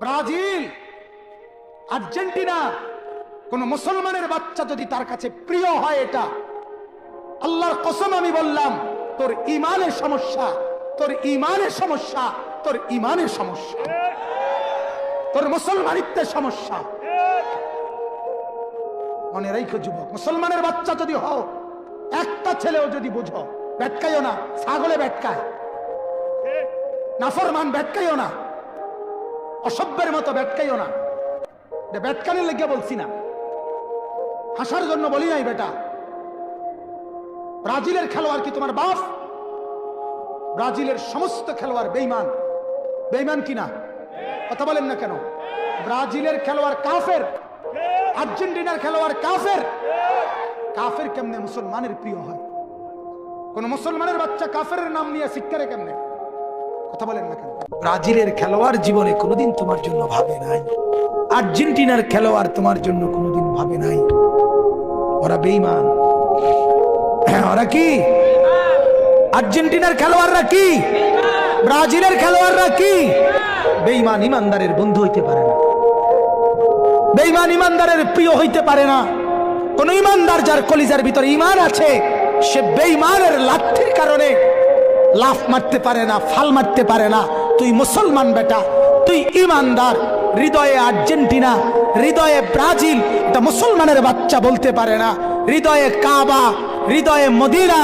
Brazil, Argentina, কোন মুসলমানের বাচ্চা যদি তার কাছে প্রিয় হয়, এটা আল্লাহর কসম আমি বললাম, তোর ইমানের সমস্যা, তোর ইমানের সমস্যা, তোর ইমানের সমস্যা, তোর মুসলমানিত্বের সমস্যা। মনে রাখো যুবক, মুসলমানের বাচ্চা যদি হও, একটা ছেলেও যদি বুঝো, ব্যাটকাইও না, ছাগলে ব্যাটকায়, নাফরমান ব্যাটকাইও না, অসভ্যের মতো ব্যাটকাইও না। ব্যাটকানের লেগে বলছি না, হাসার জন্য বলি নাই বেটা। ব্রাজিলের খেলোয়াড় কি তোমার বাপ? ব্রাজিলের সমস্ত খেলোয়াড় বেঈমান। বেঈমান কিনা কথা বলেন না কেন? ব্রাজিলের খেলোয়াড় কাফের, আর্জেন্টিনার খেলোয়াড় কাফের। কাফের কেমনে মুসলমানের প্রিয় হয়? কোন মুসলমানের বাচ্চা কাফের নাম নিয়ে শিক্ষারে কেমনে? কথা বলেন না কেন? ব্রাজিলের খেলোয়াড় জীবনে কোনোদিন তোমার জন্য ভাবে নাই, আর্জেন্টিনার খেলোয়াড় তোমার জন্য কোনোদিন ভাবে নাই। ওরা বেঈমান। হ্যাঁ, ওরা কি? আর্জেন্টিনার খেলোয়াড়রা কি? ব্রাজিলের খেলোয়াড়রা কি? বেঈমান ইমানদারের বন্ধু হইতে পারে না, বেঈমান ইমানদারের প্রিয় হইতে পারে না। কোন ইমানদার যার কলিজার ভিতরে ইমান আছে, সে বেঈমানের লাঠির কারণে লাফ মারতে পারে না, ফাল মারতে পারে না। তুই মুসলমান বেটা, তুই ইমানদার। হৃদয়ে আর্জেন্টিনা, হৃদয়ে ব্রাজিল, এটা মুসলমানের বাচ্চা বলতে পারে না। হৃদয়ে কাবা, হৃদয়ে মদিনা।